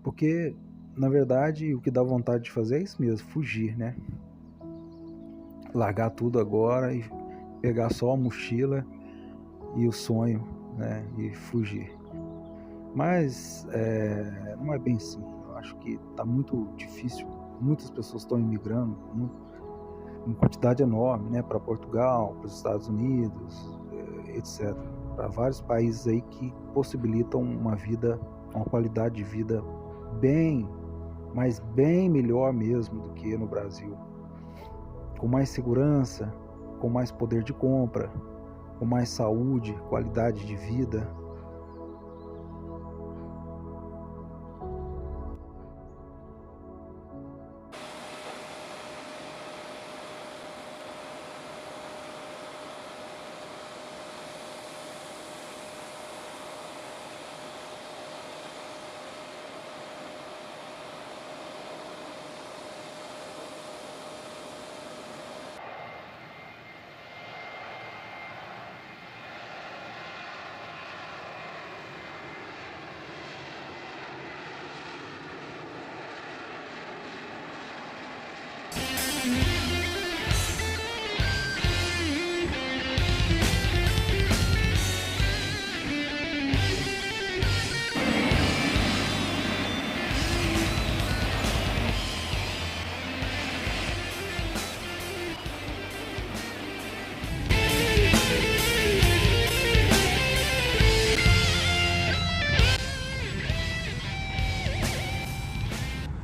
Porque, na verdade, o que dá vontade de fazer é isso mesmo, fugir, né? Largar tudo agora e pegar só a mochila e o sonho, né? E fugir. Mas não é bem assim. Eu acho que está muito difícil. Muitas pessoas estão imigrando em quantidade enorme, né? Para Portugal, para os Estados Unidos, etc. Para vários países aí que possibilitam uma qualidade de vida bem, mas bem melhor mesmo do que no Brasil. Com mais segurança, com mais poder de compra, com mais saúde, qualidade de vida.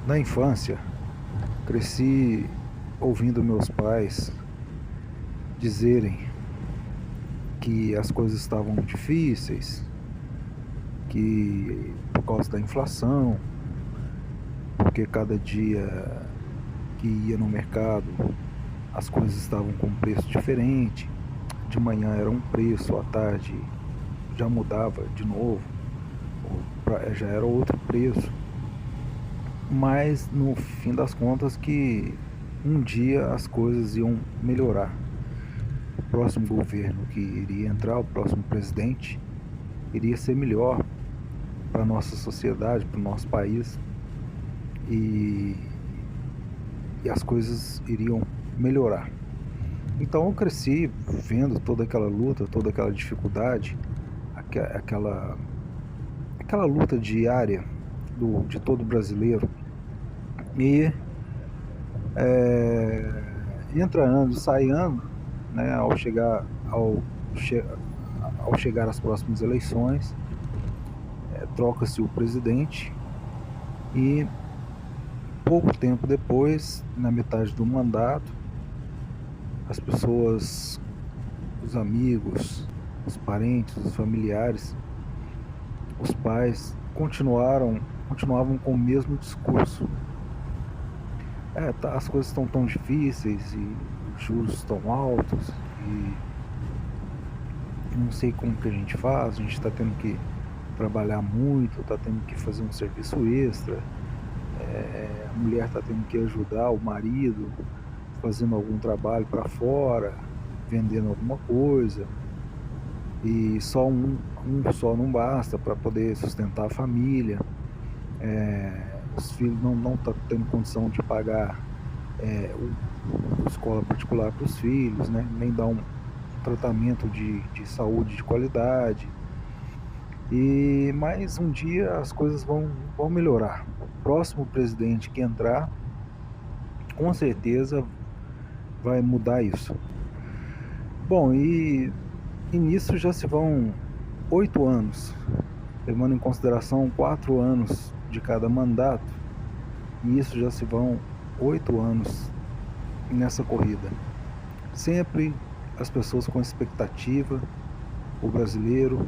Na infância, cresci ouvindo meus pais dizerem que as coisas estavam difíceis, que por causa da inflação, porque cada dia que ia no mercado as coisas estavam com um preço diferente. De manhã era um preço, à tarde já mudava de novo, já era outro preço. Mas no fim das contas que um dia as coisas iam melhorar. O próximo governo que iria entrar, o próximo presidente, iria ser melhor para a nossa sociedade, para o nosso país, e as coisas iriam melhorar. Então eu cresci vendo toda aquela luta, toda aquela dificuldade, aquela luta diária de todo brasileiro. E entra ano, sai ano, né? Ao chegar às próximas eleições, troca-se o presidente e pouco tempo depois, na metade do mandato, as pessoas, os amigos, os parentes, os familiares, os pais continuavam com o mesmo discurso. As coisas estão tão difíceis e os juros estão altos e não sei como que a gente faz, a gente está tendo que trabalhar muito, está tendo que fazer um serviço extra, a mulher está tendo que ajudar o marido fazendo algum trabalho para fora, vendendo alguma coisa, e só um só não basta para poder sustentar a família. Os filhos não estão tendo condição de pagar escola particular para os filhos, né? Nem dar um tratamento de saúde de qualidade. Mas um dia as coisas vão melhorar. O próximo presidente que entrar, com certeza vai mudar isso. Bom, e nisso já se vão 8 anos, levando em consideração 4 anos de cada mandato, e isso já se vão 8 anos nessa corrida. Sempre as pessoas com expectativa, o brasileiro,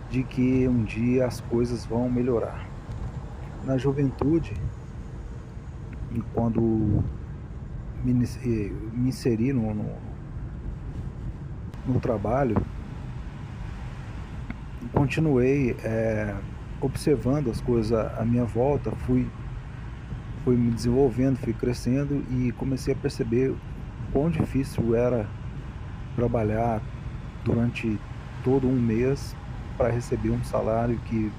de que um dia as coisas vão melhorar. Na juventude, e quando me inseri no trabalho, continuei observando as coisas à minha volta, fui me desenvolvendo, fui crescendo e comecei a perceber quão difícil era trabalhar durante todo um mês para receber um salário que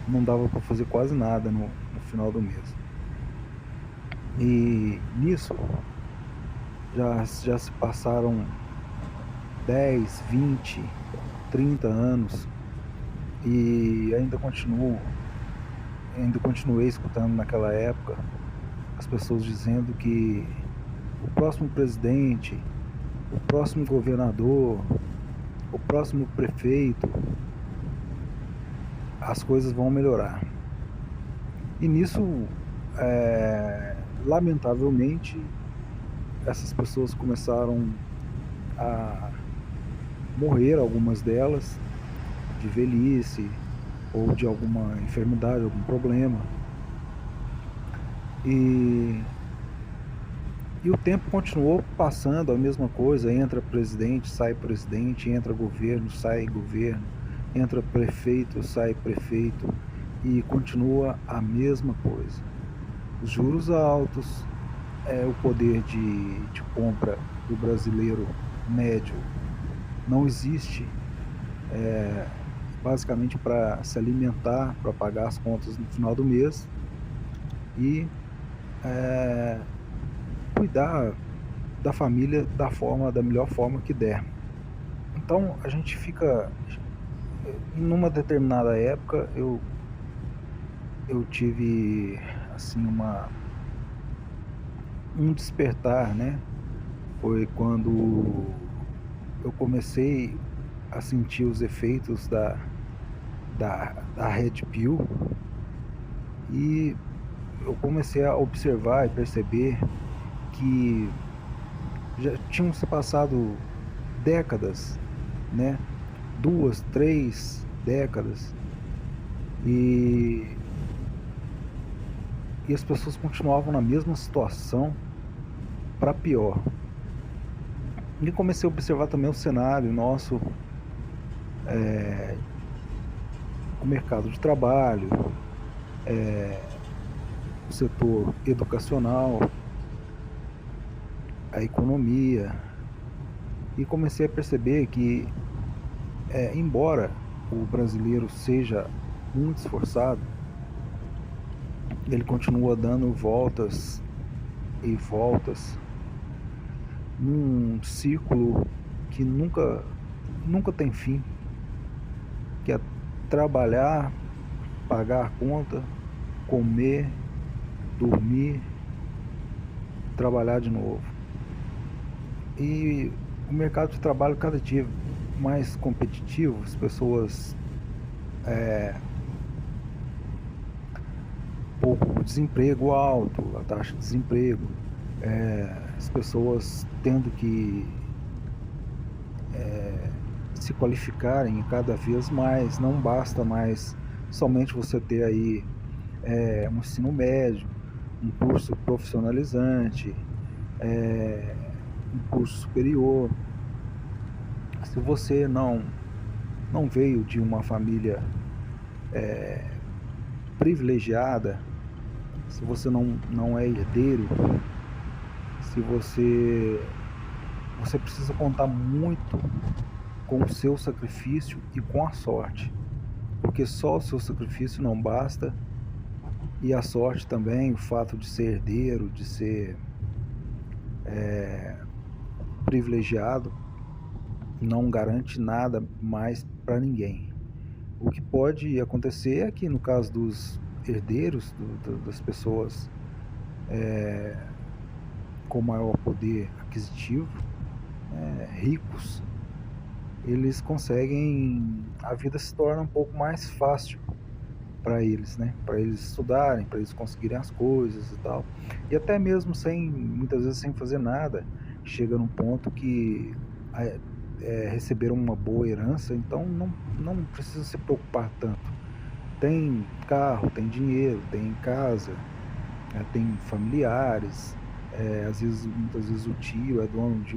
não dava para fazer quase nada no final do mês. E nisso já se passaram 10, 20, 30 anos e ainda continuei escutando naquela época as pessoas dizendo que o próximo presidente, o próximo governador, o próximo prefeito, as coisas vão melhorar. E nisso, lamentavelmente, essas pessoas começaram a morrer, algumas delas, de velhice ou de alguma enfermidade, algum problema. E o tempo continuou passando, a mesma coisa, entra presidente, entra governo, sai governo, entra prefeito, sai prefeito, e continua a mesma coisa. Os juros altos, o poder de compra do brasileiro médio não existe, basicamente para se alimentar, para pagar as contas no final do mês e cuidar da família da melhor forma que der. Então a gente fica, numa determinada época eu tive assim um despertar, né? Foi quando eu comecei a sentir os efeitos da Red Pill, e eu comecei a observar e perceber que já tinham se passado décadas, né? 2, 3 décadas, e as pessoas continuavam na mesma situação, para pior. E comecei a observar também o cenário nosso, o mercado de trabalho, o setor educacional, a economia, e comecei a perceber que, embora o brasileiro seja muito esforçado, ele continua dando voltas e voltas num círculo que nunca tem fim, que é trabalhar, pagar a conta, comer, dormir, trabalhar de novo. E o mercado de trabalho cada dia mais competitivo, as pessoas pouco desemprego alto, a taxa de desemprego, as pessoas tendo que se qualificarem cada vez mais. Não basta mais somente você ter aí um ensino médio, um curso profissionalizante, um curso superior. Se você não veio de uma família privilegiada, se você não é herdeiro, se você precisa contar muito com o seu sacrifício e com a sorte, porque só o seu sacrifício não basta, e a sorte também, o fato de ser herdeiro, de ser privilegiado, não garante nada mais para ninguém. O que pode acontecer é que, no caso dos herdeiros, das pessoas com maior poder aquisitivo, ricos, eles conseguem, a vida se torna um pouco mais fácil para eles, né? Para eles estudarem, para eles conseguirem as coisas e tal. E até mesmo muitas vezes sem fazer nada, chega num ponto que receberam uma boa herança, então não precisa se preocupar tanto. Tem carro, tem dinheiro, tem casa, tem familiares, muitas vezes o tio é dono de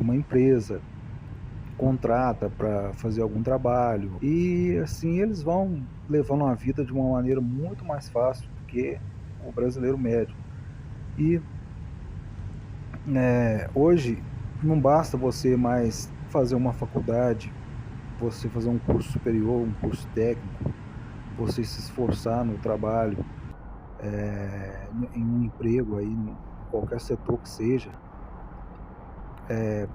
uma empresa, contrata para fazer algum trabalho, e assim eles vão levando a vida de uma maneira muito mais fácil do que o brasileiro médio. E hoje não basta você mais fazer uma faculdade, você fazer um curso superior, um curso técnico, você se esforçar no trabalho, em um emprego aí, em qualquer setor que seja,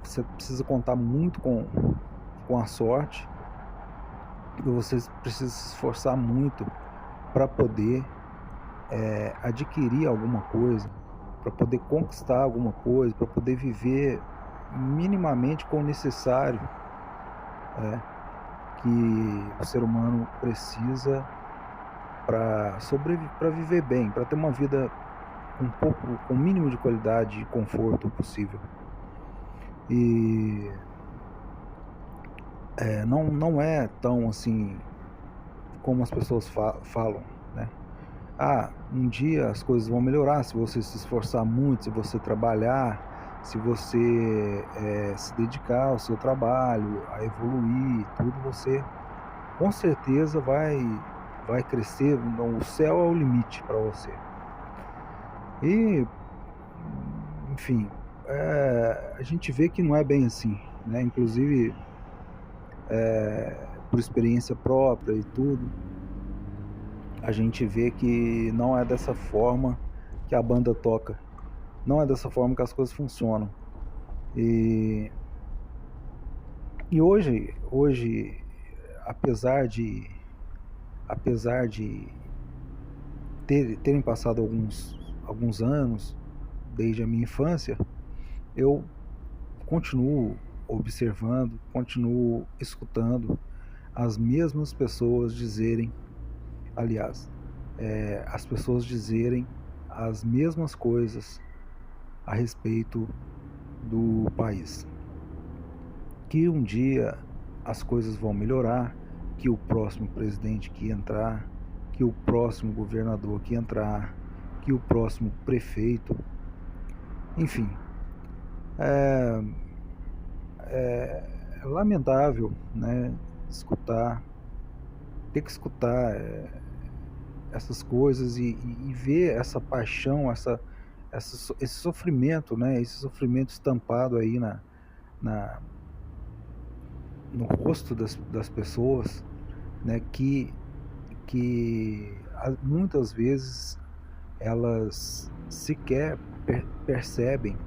você precisa contar muito com a sorte, e você precisa se esforçar muito para poder adquirir alguma coisa, para poder conquistar alguma coisa, para poder viver minimamente com o necessário, que o ser humano precisa para sobreviver, para viver bem, para ter uma vida com o mínimo de qualidade e conforto possível. E não é tão assim como as pessoas falam, né? Ah, um dia as coisas vão melhorar se você se esforçar muito, se você trabalhar, se você se dedicar ao seu trabalho, a evoluir, tudo, você com certeza vai crescer. O céu é o limite para você. E, enfim, a gente vê que não é bem assim, né? Inclusive, por experiência própria e tudo, a gente vê que não é dessa forma que a banda toca, não é dessa forma que as coisas funcionam. E, e hoje, apesar de terem passado alguns anos desde a minha infância, eu continuo observando, continuo escutando as mesmas pessoas dizerem, aliás, as pessoas dizerem as mesmas coisas a respeito do país. Que um dia as coisas vão melhorar, que o próximo presidente que entrar, que o próximo governador que entrar, que o próximo prefeito, enfim, é, é lamentável, né, ter que escutar essas coisas e ver essa paixão, esse sofrimento, né, esse sofrimento estampado aí na, no rosto das pessoas, né, que muitas vezes elas sequer percebem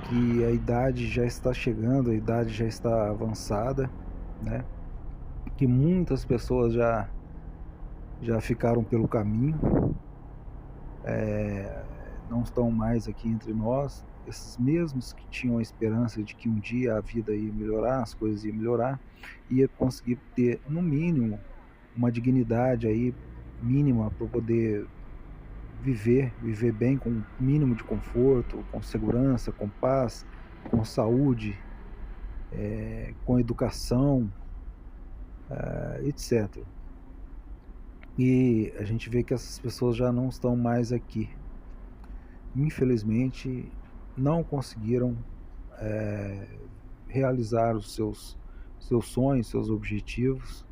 que a idade já está chegando, a idade já está avançada, né? Que muitas pessoas já ficaram pelo caminho, não estão mais aqui entre nós. Esses mesmos que tinham a esperança de que um dia a vida ia melhorar, as coisas iam melhorar, ia conseguir ter, no mínimo, uma dignidade aí mínima para poder viver bem com um mínimo de conforto, com segurança, com paz, com saúde, com educação, etc. E a gente vê que essas pessoas já não estão mais aqui. Infelizmente, não conseguiram realizar os seus sonhos, seus objetivos,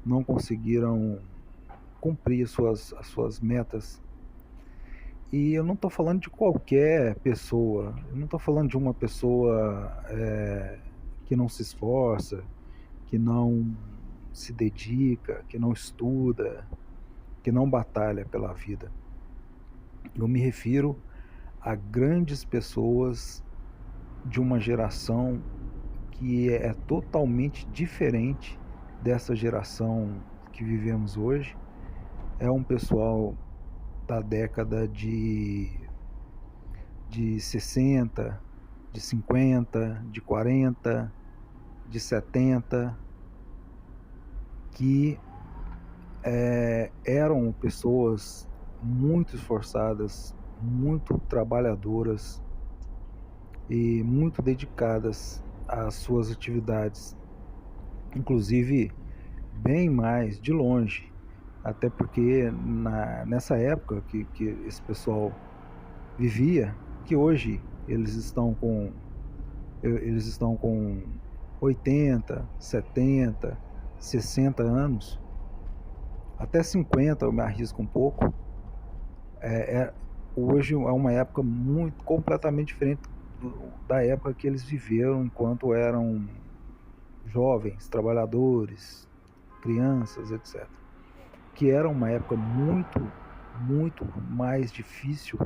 não conseguiram cumprir as suas metas. E eu não estou falando de qualquer pessoa, eu não estou falando de uma pessoa que não se esforça, que não se dedica, que não estuda, que não batalha pela vida. Eu me refiro a grandes pessoas de uma geração que é totalmente diferente dessa geração que vivemos hoje. É um pessoal da década de 60, de 50, de 40, de 70, que eram pessoas muito esforçadas, muito trabalhadoras e muito dedicadas às suas atividades, inclusive bem mais de longe, até porque nessa época que esse pessoal vivia, que hoje eles estão com 80, 70, 60 anos, até 50 eu me arrisco um pouco. Hoje é uma época completamente diferente da época que eles viveram enquanto eram jovens, trabalhadores, crianças, etc. que era uma época muito, muito mais difícil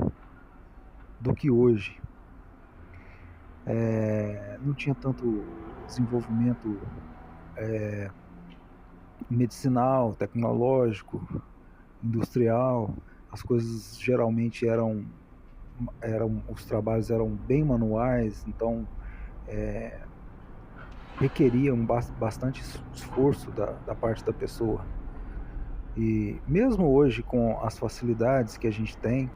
do que hoje. Não tinha tanto desenvolvimento medicinal, tecnológico, industrial. As coisas geralmente os trabalhos eram bem manuais, então requeriam bastante esforço da parte da pessoa. E mesmo hoje, com as facilidades que a gente tem,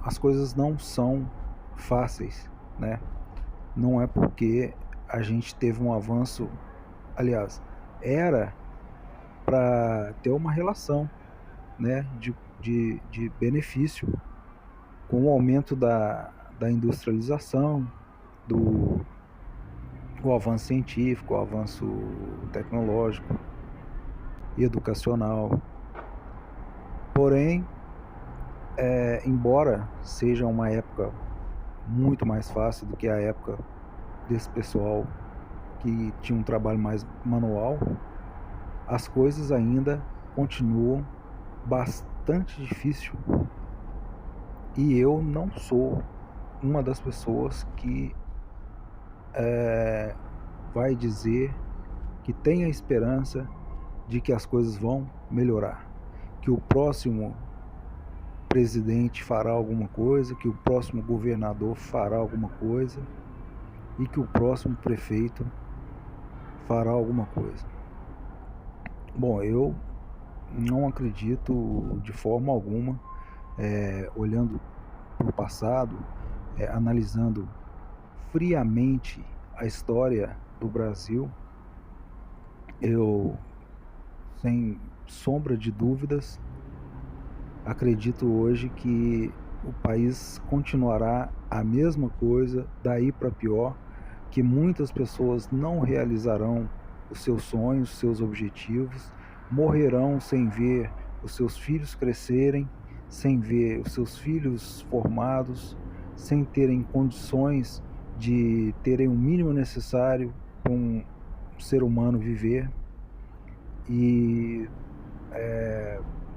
as coisas não são fáceis, né? Não é porque a gente teve um avanço, aliás, era para ter uma relação, né, de benefício com o aumento da industrialização, o avanço científico, o avanço tecnológico e educacional. Porém, embora seja uma época muito mais fácil do que a época desse pessoal que tinha um trabalho mais manual, as coisas ainda continuam bastante difíceis. E eu não sou uma das pessoas que vai dizer que tem a esperança de que as coisas vão melhorar, que o próximo presidente fará alguma coisa, que o próximo governador fará alguma coisa e que o próximo prefeito fará alguma coisa. Bom, eu não acredito de forma alguma, olhando para o passado, analisando friamente a história do Brasil, eu, sem sombra de dúvidas, acredito hoje que o país continuará a mesma coisa, daí para pior, que muitas pessoas não realizarão os seus sonhos, os seus objetivos, morrerão sem ver os seus filhos crescerem, sem ver os seus filhos formados, sem terem condições de terem o mínimo necessário para um ser humano viver. E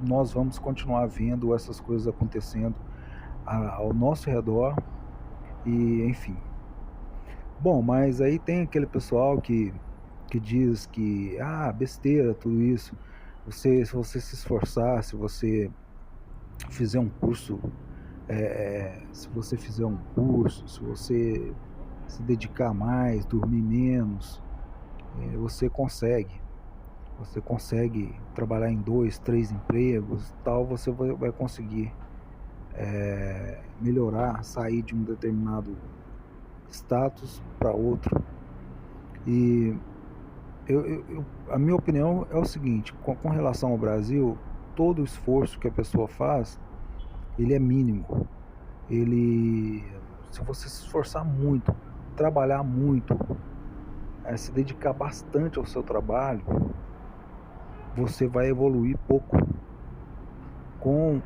nós vamos continuar vendo essas coisas acontecendo ao nosso redor e enfim. Bom, mas aí tem aquele pessoal que diz que besteira tudo isso. Se você se esforçar, se você fizer um curso, se você se dedicar mais, dormir menos, você consegue. Você consegue trabalhar em 2, 3 empregos, tal, você vai conseguir melhorar, sair de um determinado status para outro. E a minha opinião é o seguinte, com relação ao Brasil, todo o esforço que a pessoa faz, ele é mínimo. Se você se esforçar muito, trabalhar muito, se dedicar bastante ao seu trabalho, você vai evoluir pouco. Com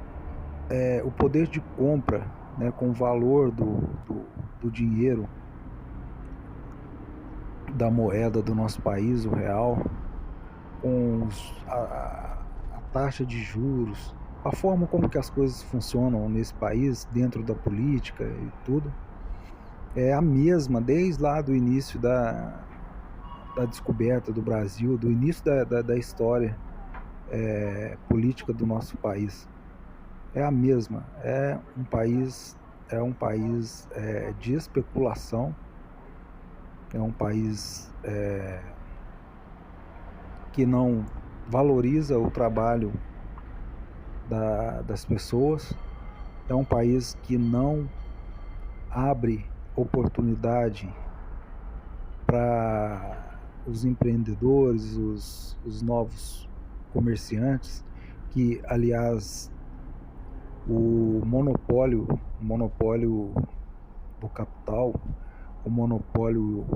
o poder de compra, né, com o valor do dinheiro, da moeda do nosso país, o real, com a taxa de juros, a forma como que as coisas funcionam nesse país, dentro da política e tudo, é a mesma desde lá do início da descoberta do Brasil, do início da história política do nosso país. É a mesma. É um país de especulação, é um país que não valoriza o trabalho das pessoas, é um país que não abre oportunidade para os empreendedores, os novos comerciantes, que, aliás, o monopólio do capital, o monopólio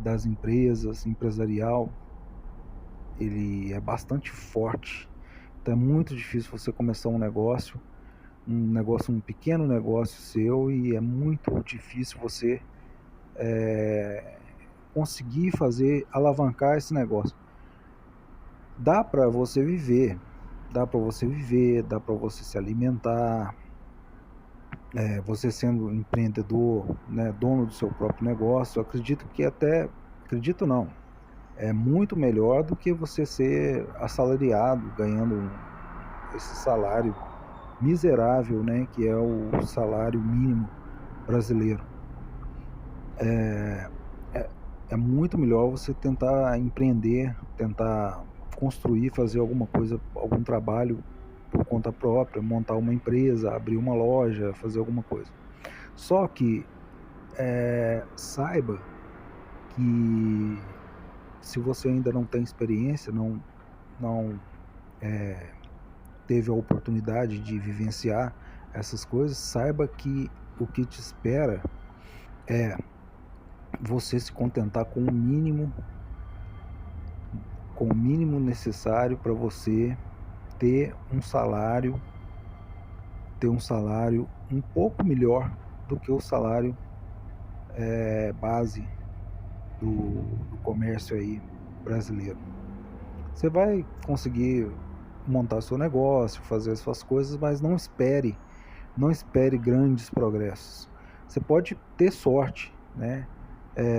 das empresas, empresarial, ele é bastante forte. Então é muito difícil você começar um pequeno negócio seu, e é muito difícil você conseguir fazer, alavancar esse negócio. Dá para você viver, dá para você viver, dá para você se alimentar, você sendo empreendedor, né, dono do seu próprio negócio. Eu acredito que até, acredito não, é muito melhor do que você ser assalariado, ganhando esse salário miserável, né, que é o salário mínimo brasileiro. É, é muito melhor você tentar empreender, tentar construir, fazer alguma coisa, algum trabalho por conta própria, montar uma empresa, abrir uma loja, fazer alguma coisa. Só que saiba que se você ainda não tem experiência, não teve a oportunidade de vivenciar essas coisas, saiba que o que te espera é você se contentar com o mínimo necessário para você ter um salário um pouco melhor do que o salário base do comércio aí brasileiro. Você vai conseguir montar seu negócio, fazer as suas coisas, mas não espere grandes progressos. Você pode ter sorte, né?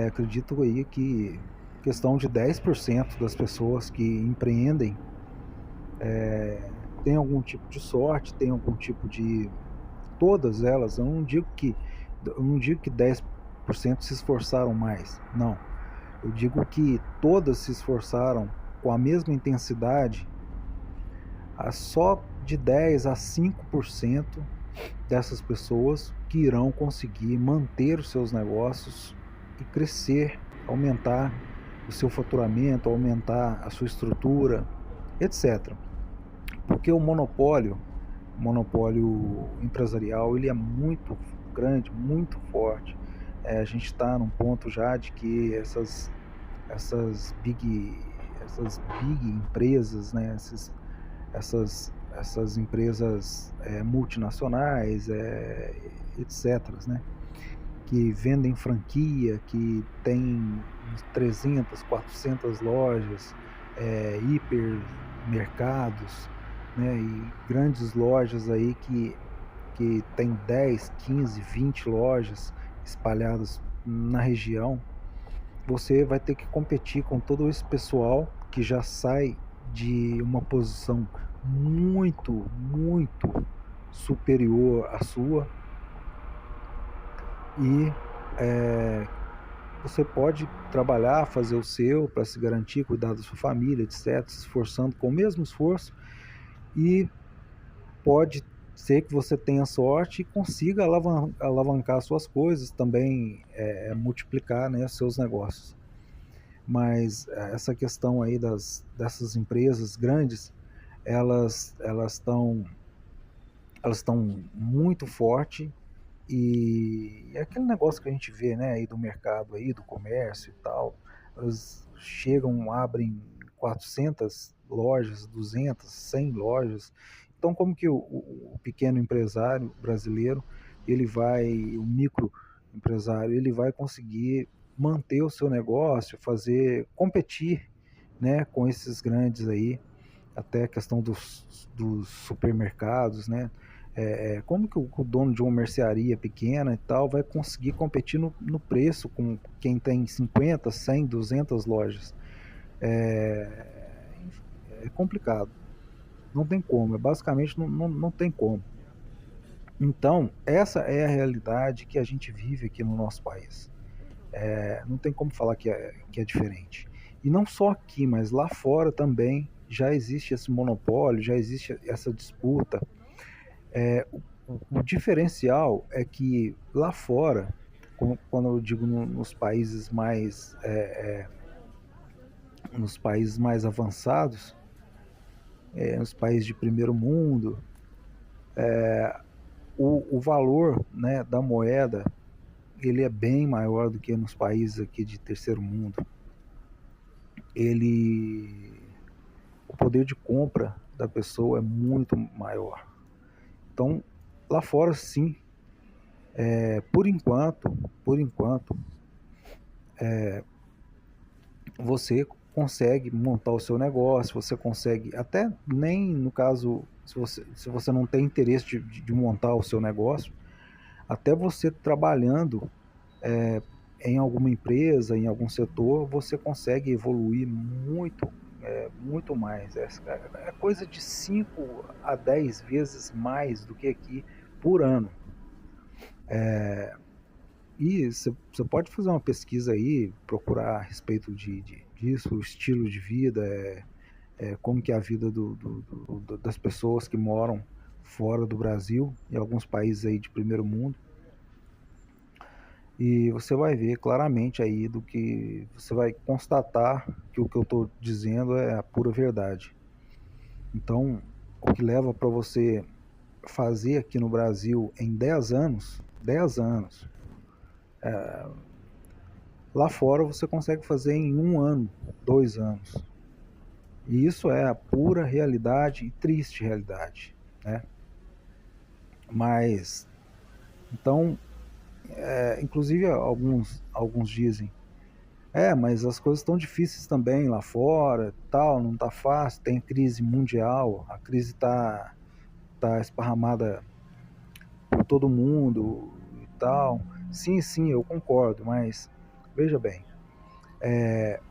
Acredito aí que questão de 10% das pessoas que empreendem tem algum tipo de sorte, tem algum tipo de... Todas elas, eu não digo que 10% se esforçaram mais, não. Eu digo que todas se esforçaram com a mesma intensidade, só de 10 a 5% dessas pessoas que irão conseguir manter os seus negócios e crescer, aumentar o seu faturamento, aumentar a sua estrutura, etc. Porque o monopólio empresarial, ele é muito grande, muito forte. A gente está num ponto já de que essas big empresas, né, essas empresas multinacionais, etc., né, que vendem franquia, que tem 300, 400 lojas, hipermercados, né, e grandes lojas aí que tem 10, 15, 20 lojas espalhadas na região. Você vai ter que competir com todo esse pessoal que já sai de uma posição muito superior à sua, e você pode trabalhar, fazer o seu para se garantir, cuidar da sua família, etc., se esforçando com o mesmo esforço, e pode ser que você tenha sorte e consiga alavancar suas coisas também, multiplicar, né, seus negócios. Mas essa questão aí dessas empresas grandes, elas estão muito forte, e é aquele negócio que a gente vê, né, aí do mercado aí, do comércio e tal. Elas chegam, abrem 400 lojas, 200, 100 lojas. Então, como que o pequeno empresário brasileiro, o microempresário, ele vai conseguir manter o seu negócio, competir, né, com esses grandes aí, até a questão dos supermercados, né? Como que o dono de uma mercearia pequena e tal vai conseguir competir no preço com quem tem 50, 100, 200 lojas? É complicado, não tem como, basicamente não tem como. Então, essa é a realidade que a gente vive aqui no nosso país. Não tem como falar que é diferente. E não só aqui, mas lá fora também já existe esse monopólio, já existe essa disputa. O diferencial é que lá fora, quando eu digo nos países mais avançados, nos países de primeiro mundo, o valor, né, da moeda, ele é bem maior do que nos países aqui de terceiro mundo. O poder de compra da pessoa é muito maior. Então, lá fora, sim, por enquanto, você consegue montar o seu negócio, você consegue, até nem no caso, se você não tem interesse de montar o seu negócio, até você trabalhando é, em alguma empresa, em algum setor, você consegue evoluir muito, muito mais. É coisa de 5 a 10 vezes mais do que aqui por ano. E você pode fazer uma pesquisa aí, procurar a respeito disso, o estilo de vida, como que é a vida das pessoas que moram fora do Brasil, em alguns países aí de primeiro mundo, e você vai ver claramente aí do que você vai constatar que o que eu estou dizendo é a pura verdade. Então, o que leva para você fazer aqui no Brasil em 10 anos, lá fora você consegue fazer em 1 ano, 2 anos. E isso é a pura realidade e triste realidade, né? Mas, então, inclusive alguns dizem, mas as coisas estão difíceis também lá fora, tal, não tá fácil, tem crise mundial, a crise tá esparramada por todo mundo e tal. Sim, sim, eu concordo, mas veja bem,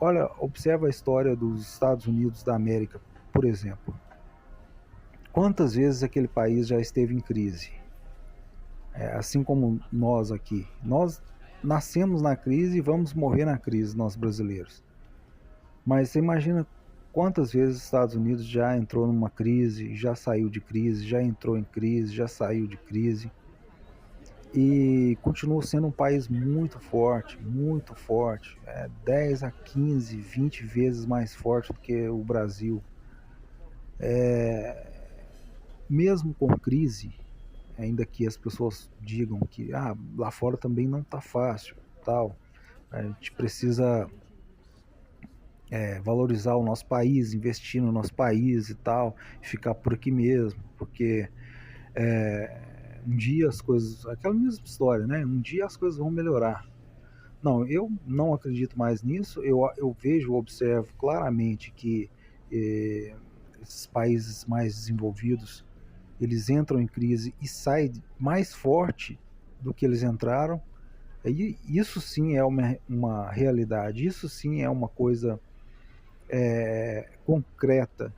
olha, observa a história dos Estados Unidos da América, por exemplo. Quantas vezes aquele país já esteve em crise? Assim como nós aqui. Nós nascemos na crise e vamos morrer na crise, nós brasileiros. Mas você imagina quantas vezes os Estados Unidos já entrou numa crise, já saiu de crise, já entrou em crise, já saiu de crise. E continua sendo um país muito forte, 10 a 15, 20 vezes mais forte do que o Brasil. Mesmo com crise, ainda que as pessoas digam que lá fora também não está fácil, tal. A gente precisa valorizar o nosso país, investir no nosso país e tal, ficar por aqui mesmo, porque um dia as coisas, aquela mesma história, né? Um dia as coisas vão melhorar. Não, eu não acredito mais nisso. Eu vejo, observo claramente que esses países mais desenvolvidos, eles entram em crise e saem mais forte do que eles entraram. E isso sim é uma realidade, isso sim é uma coisa concreta.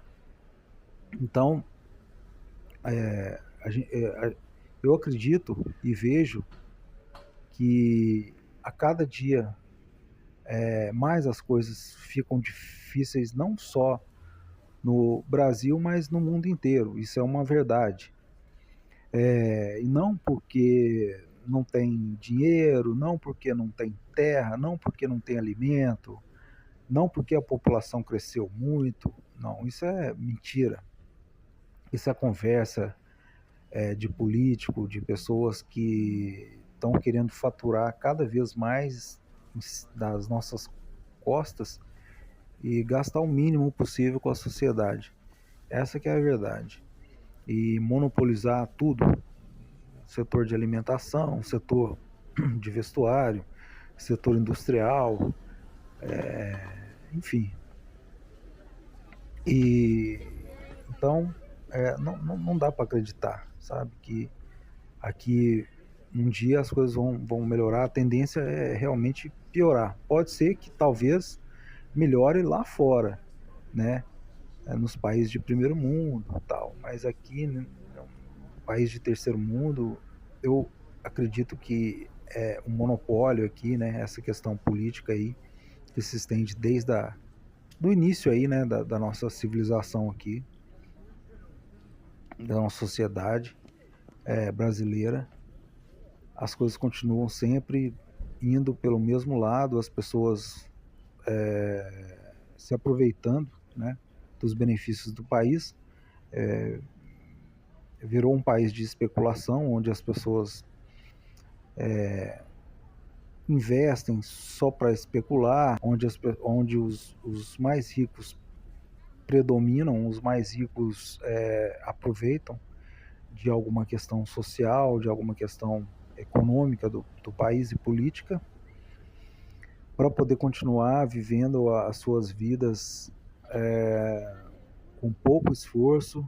Então, a gente, eu acredito e vejo que a cada dia mais as coisas ficam difíceis, não só no Brasil, mas no mundo inteiro. Isso é uma verdade. E não porque não tem dinheiro, não porque não tem terra, não porque não tem alimento, não porque a população cresceu muito. Não, isso é mentira. Isso é conversa de político, de pessoas que estão querendo faturar cada vez mais das nossas costas e gastar o mínimo possível com a sociedade. Essa que é a verdade. E monopolizar tudo, setor de alimentação, setor de vestuário, setor industrial, enfim. E então não dá para acreditar, sabe, que aqui um dia as coisas vão melhorar, a tendência é realmente piorar. Pode ser que talvez melhore lá fora, né? Nos países de primeiro mundo, tal, mas aqui, né, no país de terceiro mundo, eu acredito que é um monopólio aqui, né? Essa questão política aí que se estende desde do início aí, né? Da nossa civilização aqui, da nossa sociedade brasileira. As coisas continuam sempre indo pelo mesmo lado, as pessoas se aproveitando, né, dos benefícios do país. Virou um país de especulação, onde as pessoas investem só para especular, onde os mais ricos predominam, os mais ricos aproveitam de alguma questão social, de alguma questão econômica do país e política, para poder continuar vivendo as suas vidas com pouco esforço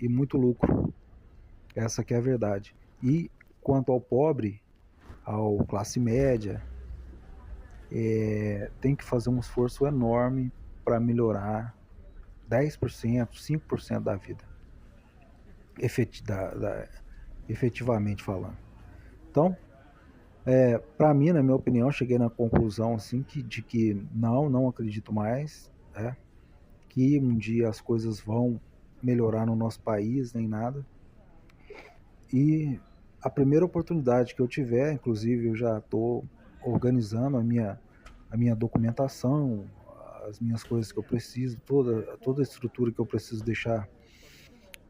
e muito lucro. Essa que é a verdade. E quanto ao pobre, ao classe média, tem que fazer um esforço enorme para melhorar 10%, 5% da vida, efetivamente falando. Então, para mim, na minha opinião, cheguei na conclusão assim, de que não acredito mais, que um dia as coisas vão melhorar no nosso país, nem nada. E a primeira oportunidade que eu tiver, inclusive eu já estou organizando a minha documentação, as minhas coisas que eu preciso, toda a estrutura que eu preciso deixar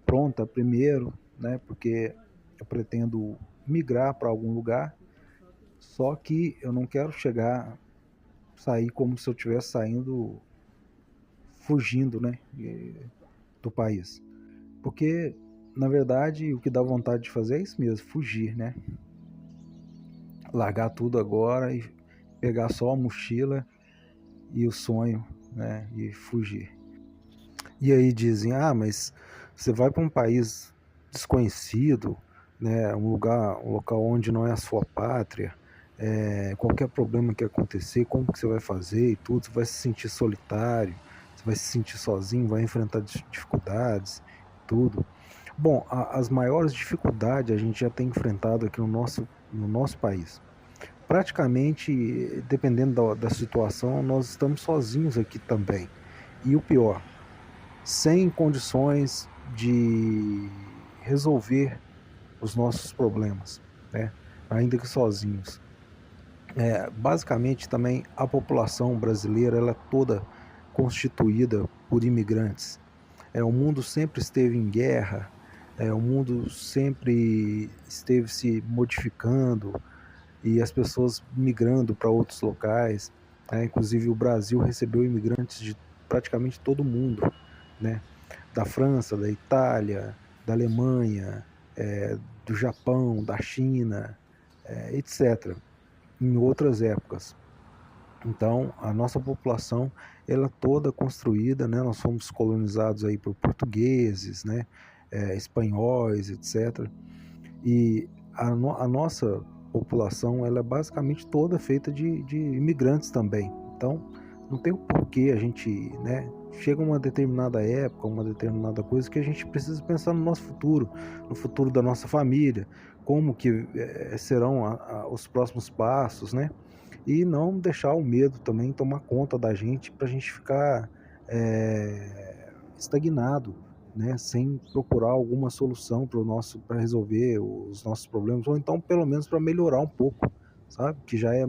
pronta primeiro, né? Porque eu pretendo migrar para algum lugar, só que eu não quero sair como se eu estivesse saindo, fugindo, né? Do país. Porque, na verdade, o que dá vontade de fazer é isso mesmo, fugir, né? Largar tudo agora e pegar só a mochila e o sonho, né? E fugir. E aí dizem, mas você vai para um país desconhecido, né? Um local onde não é a sua pátria. Qualquer problema que acontecer, como que você vai fazer e tudo, você vai se sentir solitário, você vai se sentir sozinho, vai enfrentar dificuldades, tudo. Bom, as maiores dificuldades a gente já tem enfrentado aqui no nosso país. Praticamente, dependendo da situação, nós estamos sozinhos aqui também. E o pior, sem condições de resolver os nossos problemas, né? Ainda que sozinhos. Basicamente, também a população brasileira ela é toda constituída por imigrantes. O mundo sempre esteve em guerra, o mundo sempre esteve se modificando e as pessoas migrando para outros locais. Inclusive, o Brasil recebeu imigrantes de praticamente todo mundo, né? Da França, da Itália, da Alemanha, do Japão, da China, etc., em outras épocas. Então, a nossa população, ela é toda construída, né? Nós fomos colonizados aí por portugueses, né? Espanhóis, etc. E a nossa população, ela é basicamente toda feita de imigrantes também. Então, não tem o porquê a gente, né? Chega uma determinada época, uma determinada coisa que a gente precisa pensar no nosso futuro, no futuro da nossa família, como que serão os próximos passos, né? E não deixar o medo também tomar conta da gente para a gente ficar estagnado, né, sem procurar alguma solução para resolver os nossos problemas, ou então pelo menos para melhorar um pouco, sabe? Que já é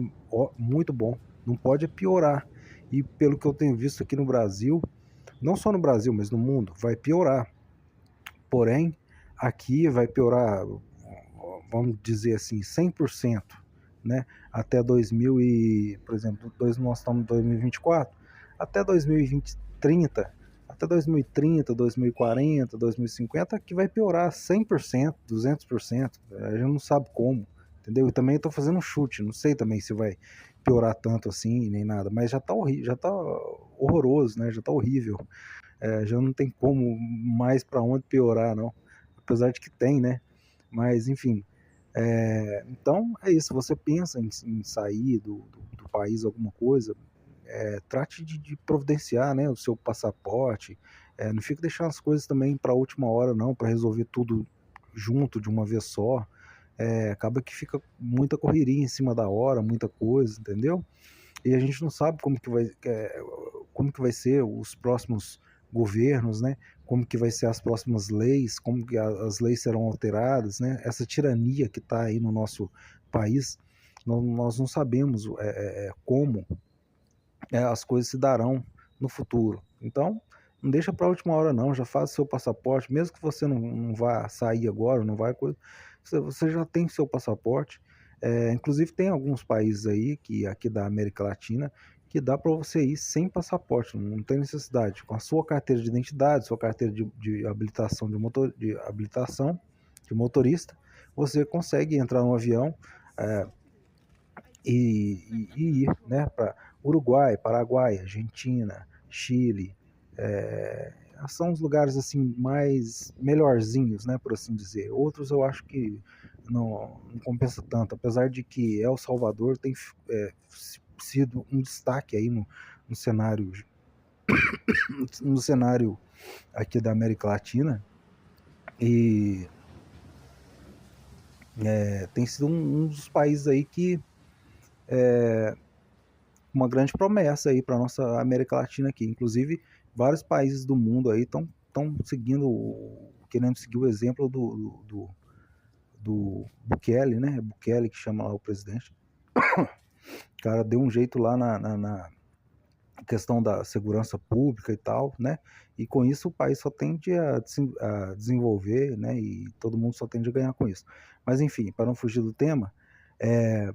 muito bom. Não pode piorar. E pelo que eu tenho visto aqui no Brasil, não só no Brasil, mas no mundo, vai piorar. Porém, aqui vai piorar, vamos dizer assim, 100%, né? Até 2000 por exemplo, nós estamos em 2024, até 2030, até 2030, 2040, 2050, que vai piorar 100%, 200%, a gente não sabe como, entendeu? E também estou fazendo um chute, não sei também se vai piorar tanto assim, nem nada, mas já está horroroso, né? Já está horrível, já não tem como mais para onde piorar, não, apesar de que tem, né? Mas, enfim, então é isso, você pensa em sair do país alguma coisa, trate de providenciar, né, o seu passaporte, não fique deixando as coisas também para a última hora não, para resolver tudo junto de uma vez só, acaba que fica muita correria em cima da hora, muita coisa, entendeu? E a gente não sabe como que vai ser os próximos governos, né? Como que vai ser as próximas leis, como que as leis serão alteradas, né? Essa tirania que está aí no nosso país, nós não sabemos como as coisas se darão no futuro. Então, não deixa para a última hora não, já faz seu passaporte, mesmo que você não vá sair agora, não vai coisa, você já tem seu passaporte. Inclusive tem alguns países aí, que aqui da América Latina, que dá para você ir sem passaporte, não tem necessidade. Com a sua carteira de identidade, sua carteira de habilitação de motorista, você consegue entrar no avião, e ir, né, para Uruguai, Paraguai, Argentina, Chile, é, são os lugares assim mais melhorzinhos, né, por assim dizer. Outros eu acho que não compensa tanto, apesar de que El Salvador tem sido um destaque aí no cenário no cenário aqui da América Latina e tem sido um dos países aí que uma grande promessa aí para nossa América Latina aqui. Inclusive, vários países do mundo aí estão querendo seguir o exemplo do Bukele, né? Bukele que chama lá o presidente. O cara deu um jeito lá na questão da segurança pública e tal, né? E com isso o país só tende a desenvolver, né? E todo mundo só tende a ganhar com isso. Mas enfim, para não fugir do tema,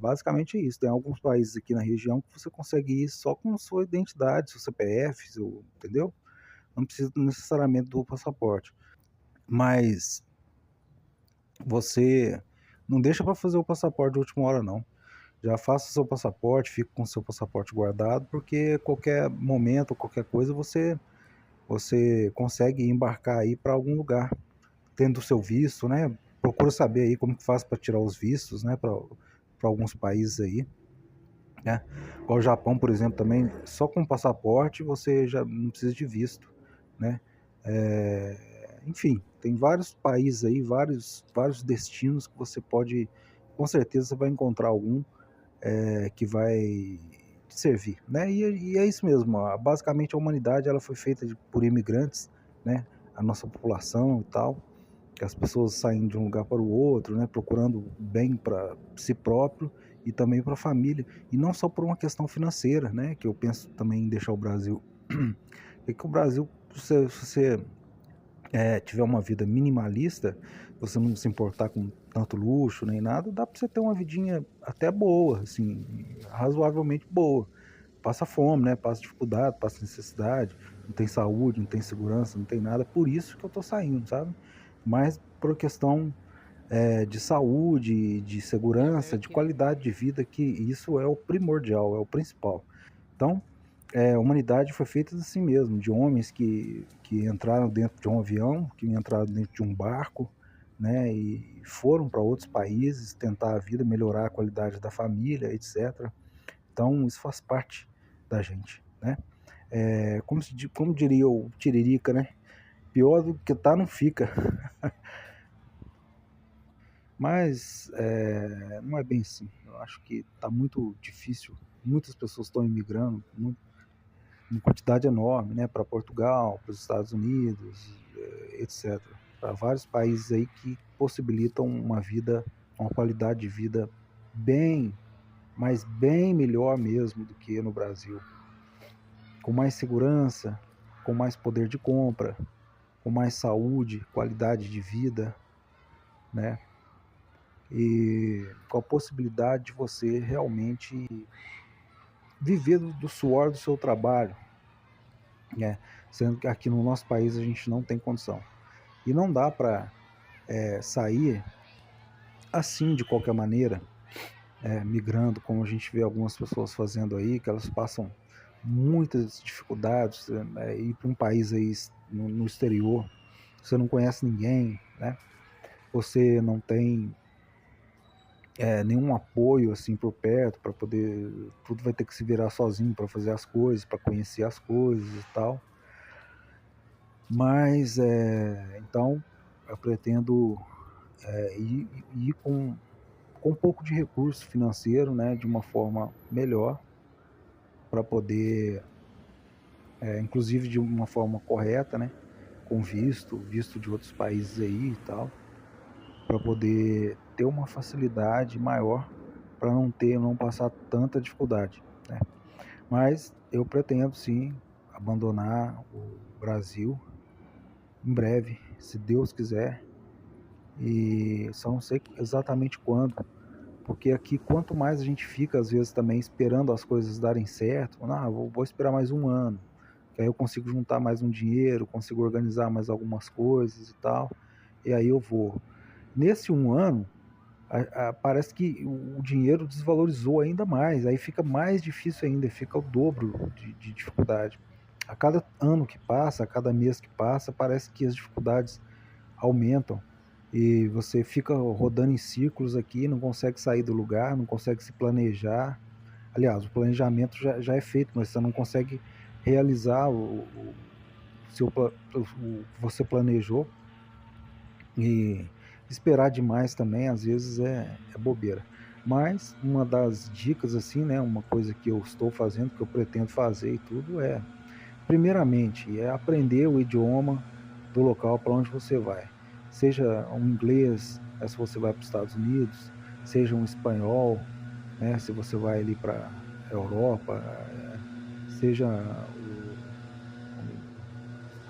basicamente é isso. Tem alguns países aqui na região que você consegue ir só com sua identidade, seu CPF, entendeu? Não precisa necessariamente do passaporte. Mas você não deixa para fazer o passaporte de última hora, não. Já faça o seu passaporte, fique com o seu passaporte guardado, porque qualquer momento, qualquer coisa, você consegue embarcar aí para algum lugar, tendo o seu visto, né? Procura saber aí como que faz para tirar os vistos, né? Para alguns países aí, né? Igual o Japão, por exemplo, também, só com passaporte você já não precisa de visto, né? Enfim, tem vários países aí, vários destinos que você pode, com certeza você vai encontrar algum que vai te servir, né? E é isso mesmo. Basicamente a humanidade ela foi feita por imigrantes, né? A nossa população e tal, que as pessoas saem de um lugar para o outro, né? Procurando bem para si próprio e também para a família, e não só por uma questão financeira, né? Que eu penso também em deixar o Brasil, é que o Brasil, se você tiver uma vida minimalista, você não se importar com tanto luxo nem nada, dá para você ter uma vidinha até boa, assim, razoavelmente boa. Passa fome, né? Passa dificuldade, passa necessidade, não tem saúde, não tem segurança, não tem nada. Por isso que eu tô saindo, sabe? Mas por questão de saúde, de segurança, de qualidade de vida, que isso é o primordial, é o principal. Então, a humanidade foi feita assim mesmo, de homens que entraram dentro de um avião, que entraram dentro de um barco, né, e foram para outros países tentar a vida, melhorar a qualidade da família, etc. Então, isso faz parte da gente, né? Como diria o Tiririca, né? Pior do que tá, não fica. Mas não é bem assim. Eu acho que tá muito difícil. Muitas pessoas estão imigrando, uma quantidade enorme, né, para Portugal, para os Estados Unidos, etc. Para vários países aí que possibilitam uma qualidade de vida bem, mas bem melhor mesmo do que no Brasil, com mais segurança, com mais poder de compra, com mais saúde, qualidade de vida, né? E com a possibilidade de você realmente viver do suor do seu trabalho, né? Sendo que aqui no nosso país a gente não tem condição. E não dá para sair assim de qualquer maneira, migrando, como a gente vê algumas pessoas fazendo aí, que elas passam muitas dificuldades, ir para um país aí no exterior, você não conhece ninguém, né? Você não tem nenhum apoio assim por perto para poder, tudo vai ter que se virar sozinho para fazer as coisas, para conhecer as coisas e tal. Mas então eu pretendo ir com um pouco de recurso financeiro, né, de uma forma melhor, para poder, inclusive de uma forma correta, né, com visto de outros países aí e tal, para poder ter uma facilidade maior, para não passar tanta dificuldade, né? Mas eu pretendo sim abandonar o Brasil em breve, se Deus quiser, e só não sei exatamente quando, porque aqui quanto mais a gente fica às vezes também esperando as coisas darem certo, vou esperar mais um ano, que aí eu consigo juntar mais um dinheiro, consigo organizar mais algumas coisas e tal, e aí eu vou. Nesse um ano, parece que o dinheiro desvalorizou ainda mais, aí fica mais difícil ainda, fica o dobro de dificuldade. A cada ano que passa, a cada mês que passa, parece que as dificuldades aumentam e você fica rodando em círculos aqui, não consegue sair do lugar, não consegue se planejar. Aliás, o planejamento já é feito, mas você não consegue realizar o que você planejou, e esperar demais também às vezes é bobeira. Mas uma das dicas assim, né, uma coisa que eu estou fazendo, que eu pretendo fazer e tudo primeiramente, é aprender o idioma do local para onde você vai. Seja um inglês, né, se você vai para os Estados Unidos, seja um espanhol, né, se você vai ali para a Europa, seja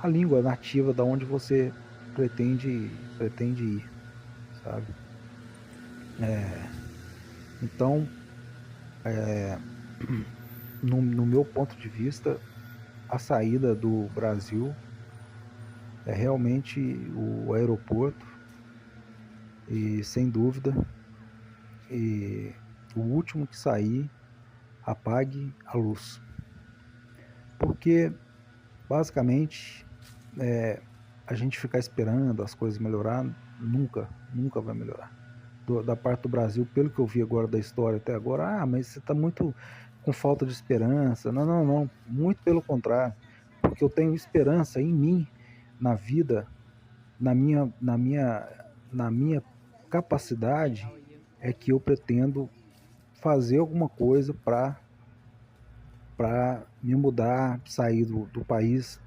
a língua nativa da onde você pretende ir, sabe? Então, no meu ponto de vista, a saída do Brasil é realmente o aeroporto e, sem dúvida, e o último que sair, apague a luz. Porque, basicamente, a gente ficar esperando as coisas melhorar, nunca vai melhorar. Da parte do Brasil, pelo que eu vi agora da história até agora, mas você está muito com falta de esperança. Não, não, não. Muito pelo contrário. Porque eu tenho esperança em mim, na vida, na minha capacidade, é que eu pretendo fazer alguma coisa para me mudar, sair do país,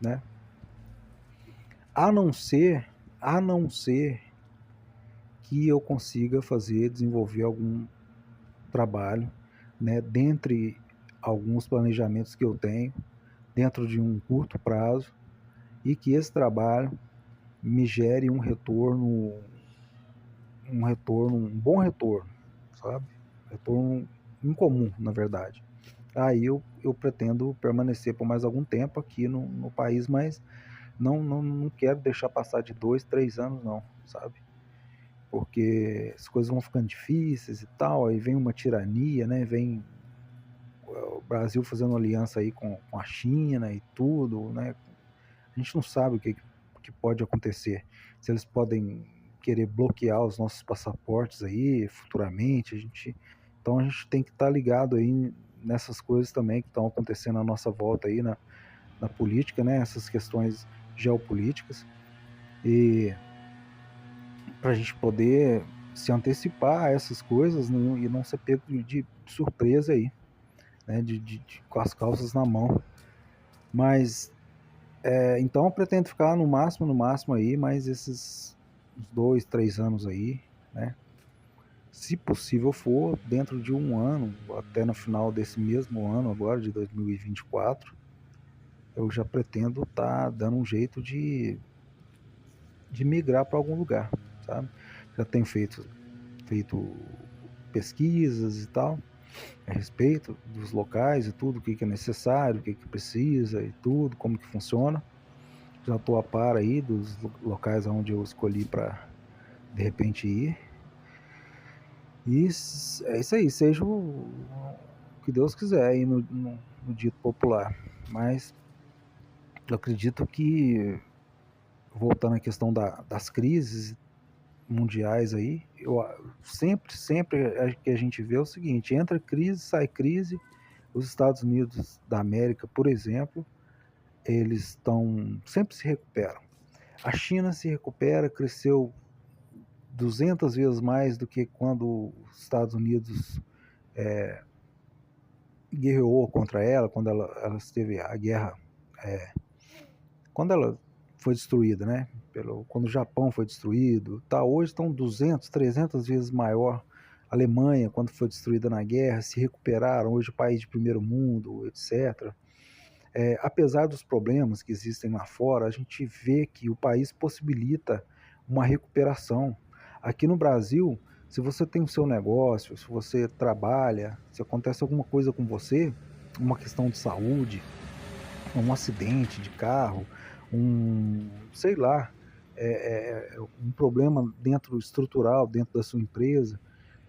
né? A não ser que eu consiga desenvolver algum trabalho, né, dentre alguns planejamentos que eu tenho, dentro de um curto prazo, e que esse trabalho me gere um bom retorno, sabe? Retorno incomum, na verdade. Aí eu pretendo permanecer por mais algum tempo aqui no país, mas não quero deixar passar de 2, 3 anos, não, sabe? Porque as coisas vão ficando difíceis e tal, aí vem uma tirania, né? Vem o Brasil fazendo aliança aí com a China e tudo, né? A gente não sabe o que pode acontecer. Se eles podem querer bloquear os nossos passaportes aí futuramente, então a gente tem que estar ligado aí nessas coisas também que estão acontecendo à nossa volta aí na política, né? Essas questões geopolíticas, e para a gente poder se antecipar a essas coisas, né, e não ser pego de surpresa aí, né? Com as calças na mão. Mas então eu pretendo ficar no máximo aí, mais esses 2, 3 anos aí, né? Se possível for, dentro de um ano, até no final desse mesmo ano agora, de 2024, eu já pretendo estar dando um jeito de migrar para algum lugar, sabe? Já tenho feito pesquisas e tal, a respeito dos locais e tudo, o que é necessário, o que precisa e tudo, como que funciona. Já estou a par aí dos locais onde eu escolhi para de repente ir. E é isso aí, seja o que Deus quiser aí no dito popular. Mas eu acredito que, voltando à questão das crises mundiais aí, sempre que a gente vê é o seguinte: entra crise, sai crise. Os Estados Unidos da América, por exemplo, eles sempre se recuperam. A China se recupera, cresceu 200 vezes mais do que quando os Estados Unidos guerreou contra ela, quando ela teve a guerra, quando ela foi destruída, né? Quando o Japão foi destruído, tá, hoje estão 200, 300 vezes maior. A Alemanha, quando foi destruída na guerra, se recuperaram, hoje país de primeiro mundo, etc. Apesar dos problemas que existem lá fora, a gente vê que o país possibilita uma recuperação. Aqui no Brasil, se você tem o seu negócio, se você trabalha, se acontece alguma coisa com você, uma questão de saúde, um acidente de carro, sei lá, um problema dentro estrutural, dentro da sua empresa,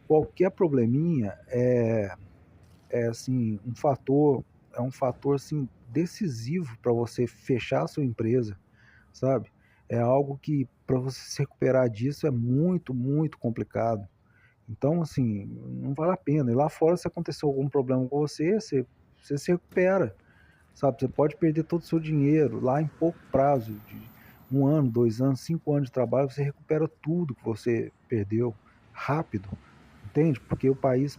qualquer probleminha é assim, é um fator assim decisivo para você fechar a sua empresa, sabe? É algo que para você se recuperar disso é muito, muito complicado. Então, assim, não vale a pena. E lá fora, se aconteceu algum problema com você se recupera, sabe? Você pode perder todo o seu dinheiro lá em pouco prazo, de 1 ano, 2 anos, 5 anos de trabalho, você recupera tudo que você perdeu rápido, entende? Porque o país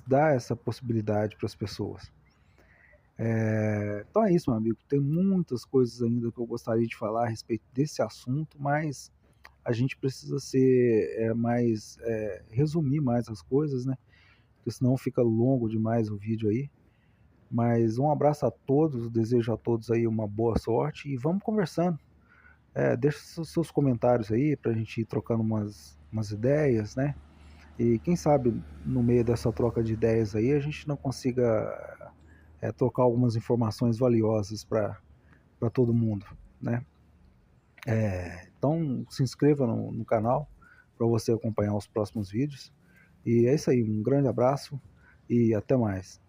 dá essa possibilidade para as pessoas. Então é isso, meu amigo. Tem muitas coisas ainda que eu gostaria de falar a respeito desse assunto, mas a gente precisa resumir mais as coisas, né? Porque senão fica longo demais o vídeo aí. Mas um abraço a todos, desejo a todos aí uma boa sorte e vamos conversando. Deixa seus comentários aí para a gente ir trocando umas ideias, né? E quem sabe no meio dessa troca de ideias aí a gente não consiga trocar algumas informações valiosas para todo mundo, né? Então se inscreva no canal para você acompanhar os próximos vídeos. E é isso aí, um grande abraço e até mais.